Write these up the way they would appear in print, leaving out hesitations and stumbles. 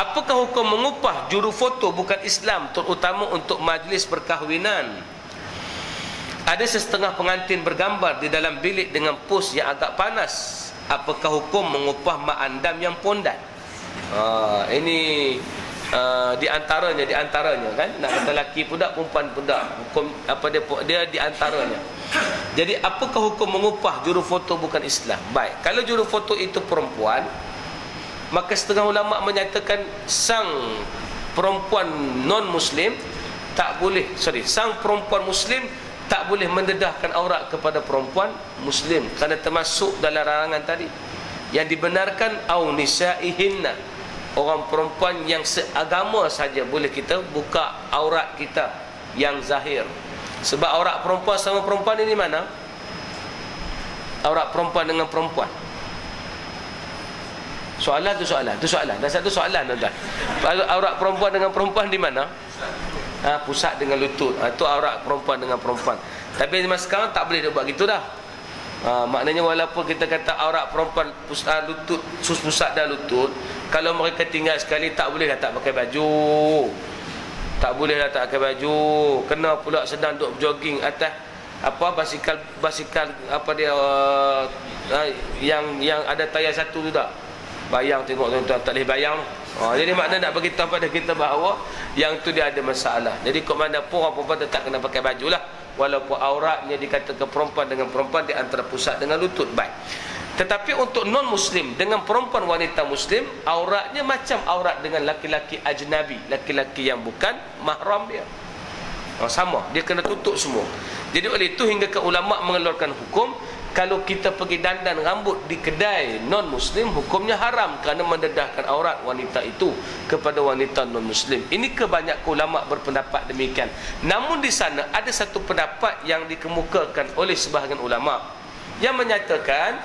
Apakah hukum mengupah juru foto bukan Islam, terutama untuk majlis perkahwinan? Ada setengah pengantin bergambar di dalam bilik dengan pos yang agak panas. Apakah hukum mengupah mak andam yang pondan? Ini di antaranya kan, nak kata lelaki budak, perempuan budak, hukum apa dia di antaranya. Jadi apakah hukum mengupah juru foto bukan Islam? Baik, kalau juru foto itu perempuan, maka setengah ulama menyatakan sang perempuan non-muslim tak boleh, sang perempuan muslim tak boleh mendedahkan aurat kepada perempuan muslim, kerana termasuk dalam larangan tadi. Yang dibenarkan au nisaihinna, orang perempuan yang seagama saja boleh kita buka aurat kita yang zahir. Sebab aurat perempuan sama perempuan ini mana? Aurat perempuan dengan perempuan. Soalan. Dan satu soalan tuan-tuan. Aurat perempuan dengan perempuan di mana? Pusat dengan lutut. Itu aurat perempuan dengan perempuan. Tapi masa sekarang tak boleh dia buat gitu dah. Maknanya walaupun kita kata aurat perempuan lutut, pusat dan lutut, kalau mereka tinggal sekali tak boleh dah tak pakai baju. Tak boleh dah tak pakai baju. Kena pula sedang duk jogging atas basikal apa dia yang ada tayar satu tu tak? Bayang tengok tuan-tuan, tak boleh bayang. Jadi makna nak beritahu pada kita bahawa yang tu dia ada masalah. Jadi kok mana pun orang perempuan tetap kena pakai baju lah, walaupun auratnya dikatakan perempuan dengan perempuan di antara pusat dengan lutut. Baik. Tetapi untuk non-muslim dengan perempuan wanita muslim, auratnya macam aurat dengan laki-laki ajnabi, laki-laki yang bukan mahram dia. Sama, dia kena tutup semua. Jadi oleh itu hingga ke ulama mengeluarkan hukum, kalau kita pergi dandan rambut di kedai non-muslim, hukumnya haram kerana mendedahkan aurat wanita itu kepada wanita non-muslim. Ini kebanyakan ulama berpendapat demikian. Namun di sana ada satu pendapat yang dikemukakan oleh sebahagian ulama yang menyatakan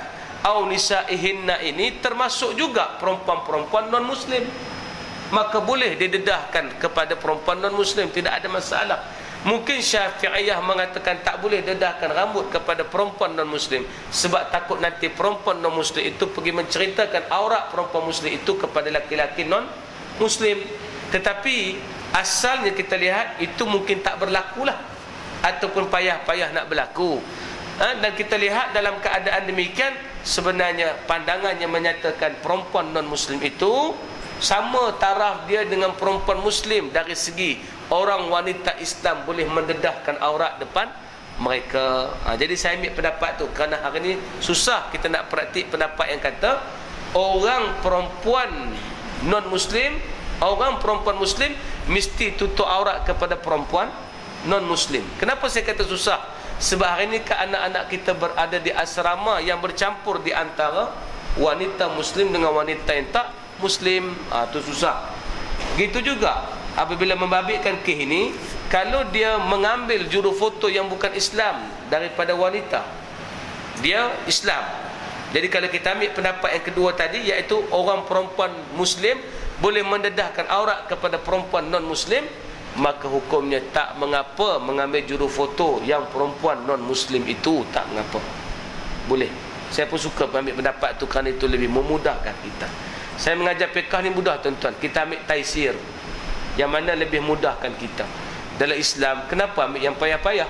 au nisaihinna ini termasuk juga perempuan-perempuan non-muslim. Maka boleh didedahkan kepada perempuan non-muslim, tidak ada masalah. Mungkin Syafi'iyah mengatakan tak boleh dedahkan rambut kepada perempuan non-muslim sebab takut nanti perempuan non-muslim itu pergi menceritakan aurat perempuan muslim itu kepada laki-laki non-muslim. Tetapi asalnya kita lihat itu mungkin tak berlakulah, ataupun payah-payah nak berlaku. Dan kita lihat dalam keadaan demikian, sebenarnya pandangan yang menyatakan perempuan non-muslim itu sama taraf dia dengan perempuan muslim dari segi orang wanita Islam boleh mendedahkan aurat depan mereka. Jadi saya ambil pendapat tu kerana hari ni susah kita nak praktik pendapat yang kata orang perempuan non-muslim, orang perempuan muslim mesti tutup aurat kepada perempuan non-muslim. Kenapa saya kata susah? Sebab hari ni anak-anak kita berada di asrama yang bercampur di antara wanita muslim dengan wanita yang tak muslim. Itu susah. Gitu juga apabila membabitkan kes ini, kalau dia mengambil juru foto yang bukan Islam daripada wanita, dia Islam. Jadi kalau kita ambil pendapat yang kedua tadi, iaitu orang perempuan muslim boleh mendedahkan aurat kepada perempuan non-muslim, maka hukumnya tak mengapa mengambil juru foto yang perempuan non-muslim itu, tak mengapa. Boleh. Saya pun suka ambil pendapat tu kerana itu lebih memudahkan kita. Saya mengajar fiqh ni mudah tuan-tuan. Kita ambil taisir, yang mana lebih mudahkan kita dalam Islam. Kenapa ambil yang payah-payah?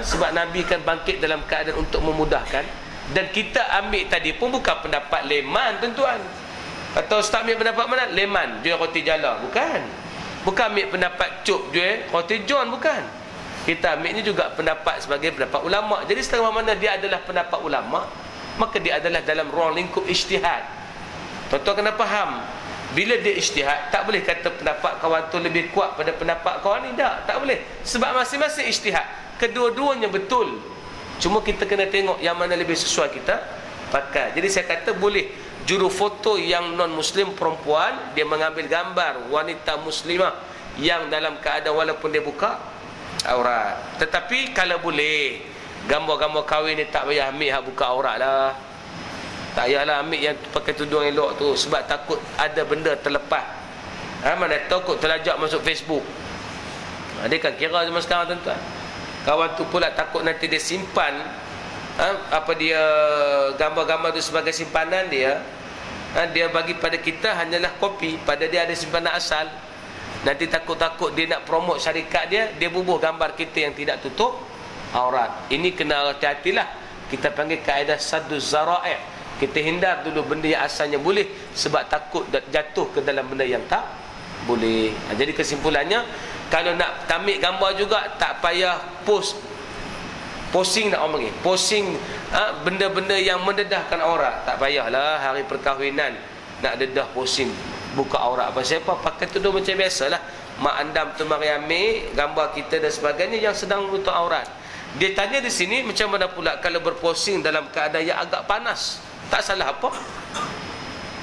Sebab Nabi kan bangkit dalam keadaan untuk memudahkan. Dan kita ambil tadi pun bukan pendapat Leman tuan-tuan. Atau Ustaz ambil pendapat mana? Leman jual roti jala. Bukan ambil pendapat Cuk jual roti John. Bukan. Kita ambil ni juga pendapat sebagai pendapat ulama. Jadi setengah mana dia adalah pendapat ulama, maka dia adalah dalam ruang lingkup ijtihad. Tuan-tuan kena faham, bila dia ijtihad, tak boleh kata pendapat kawan tu lebih kuat pada pendapat kawan ni. Tak boleh. Sebab masing-masing ijtihad, kedua-duanya betul. Cuma kita kena tengok yang mana lebih sesuai kita pakai. Jadi saya kata boleh juru foto yang non-muslim perempuan, dia mengambil gambar wanita muslimah yang dalam keadaan walaupun dia buka aurat. Tetapi kalau boleh, gambar-gambar kahwin ni tak payah ambil hak buka aurat lah. Tak payahlah ambil yang pakai tudung elok tu, sebab takut ada benda terlepas. Mana tahu kot terlajak masuk Facebook. Dia kan kira zaman sekarang tuan-tuan. Kawan tu pula takut nanti dia simpan gambar-gambar tu sebagai simpanan dia. Dia bagi pada kita hanyalah kopi, pada dia ada simpanan asal. Nanti takut-takut dia nak promote syarikat dia, dia bubuh gambar kita yang tidak tutup aurat. Ini kena hati-hatilah. Kita panggil kaedah sadduz zara'i'. Kita hindar dulu benda yang asalnya boleh, sebab takut jatuh ke dalam benda yang tak boleh. Jadi kesimpulannya, kalau nak ambil gambar juga, tak payah posting nak orang panggil, posting benda-benda yang mendedahkan aurat. Tak payahlah hari perkahwinan nak dedah posting buka aurat. Pasal apa? Pakai tudung macam biasalah. Mak andam tu mari ambil gambar kita dan sebagainya yang sedang menutup aurat. Dia tanya di sini, macam mana pula kalau berposting dalam keadaan yang agak panas? Tak salah apa?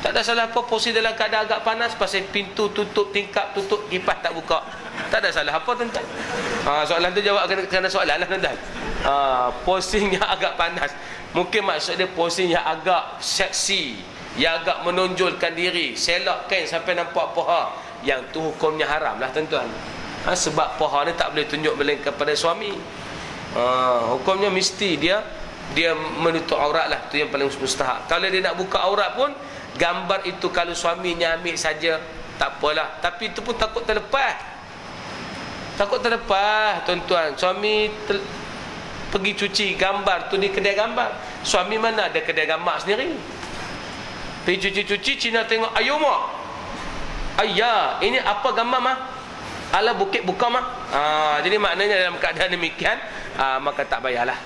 Tak ada salah apa posting dalam keadaan agak panas, pasal pintu tutup, tingkap tutup, kipas tak buka. Tak ada salah apa tuan-tuan. Soalan tu jawab kena soalan lah tuan-tuan. Posting yang agak panas, mungkin maksud dia posting yang agak seksi, yang agak menonjolkan diri, selak kain sampai nampak paha. Yang tu hukumnya haram lah tuan-tuan. Sebab paha ni tak boleh tunjuk melainkan kepada suami. Hukumnya mesti dia menutup aurat lah. Tu yang paling mustahak. Kalau dia nak buka aurat pun, gambar itu kalau suaminya ambil saja, tak apalah. Tapi itu pun takut terlepas. Takut terlepas tuan-tuan. Suami pergi cuci gambar tu di kedai gambar. Suami mana ada kedai gambar sendiri. Pergi cuci-cuci, Cina tengok, ayo mak, ayah, ini apa gambar mah? Ala bukit buka mah. Jadi maknanya dalam keadaan demikian, maka tak payahlah.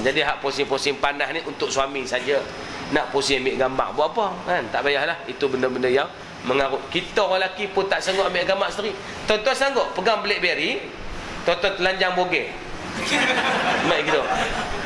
Jadi hak posting-posting panas ni untuk suami saja. Nak posting ambil gambar buat apa kan? Tak payahlah. Itu benda-benda yang mengarut. Kita orang lelaki pun tak sanggup ambil gambar sendiri. Tuan-tuan sanggup pegang BlackBerry, tuan-tuan telanjang bogeh. Mak gitu.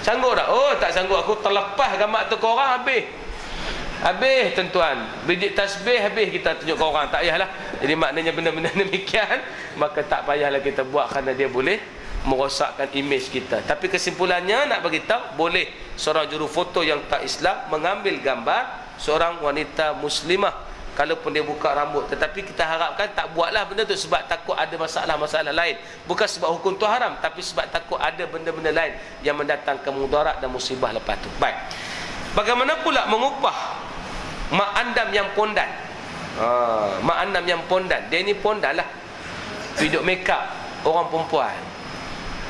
Sanggup tak? Oh, tak sanggup. Aku terlepas gambar tu ke orang, habis tuan-tuan. Biji tasbih habis kita tunjuk ke orang. Tak payahlah. Jadi maknanya benda-benda demikian, maka tak payahlah kita buat, kerana dia boleh merosakkan imej kita. Tapi kesimpulannya nak beritahu, boleh seorang juru foto yang tak Islam mengambil gambar seorang wanita muslimah kalaupun dia buka rambut. Tetapi kita harapkan tak buatlah benda tu sebab takut ada masalah-masalah lain. Bukan sebab hukum tu haram, tapi sebab takut ada benda-benda lain yang mendatangkan mudarat dan musibah lepas tu. Baik. Bagaimana pula mengupah mak andam yang pondan? Mak andam yang pondan, dia ni pondan lah, hidup make up orang perempuan.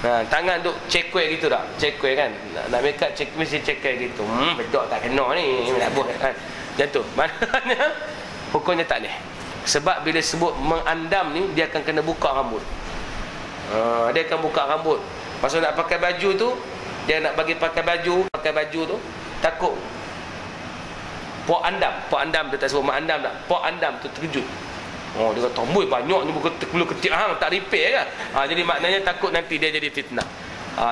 Tangan duk cekwe gitu tak? Cekwe kan? Nak make up mesti cekwe gitu. Bedok tak kena ni, nak buat kan? Macam tu. Maknanya hukumnya tak boleh. Sebab bila sebut mengandam ni, dia akan kena buka rambut. Dia akan buka rambut. Pasal nak pakai baju tu, dia nak bagi pakai baju tu, takut Pok andam dia tak sebut mak andam tak. Pok andam tu terkejut. Dia kata, "Amboi banyaknya bulu ketik tak repair kan?" Jadi maknanya takut nanti dia jadi fitnah.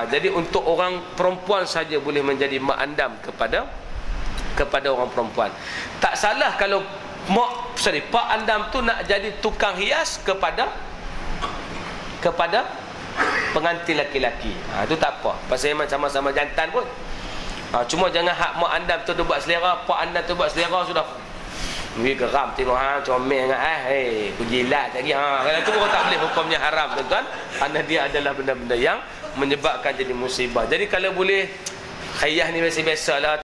Jadi untuk orang perempuan saja boleh menjadi mak andam kepada orang perempuan. Tak salah kalau pak andam tu nak jadi tukang hias kepada pengantin laki-laki. Itu tak apa. Pasal memang sama-sama jantan pun. Cuma jangan hak mak andam tu buat selera, pak andam tu buat selera sudah. Ni geram tengok comel dengan bergilat tadi. Kalau tu orang tak boleh, hukumnya haram tuan-tuan, kerana dia adalah benda-benda yang menyebabkan jadi musibah. Jadi kalau boleh khayah ni biasa-biasalah.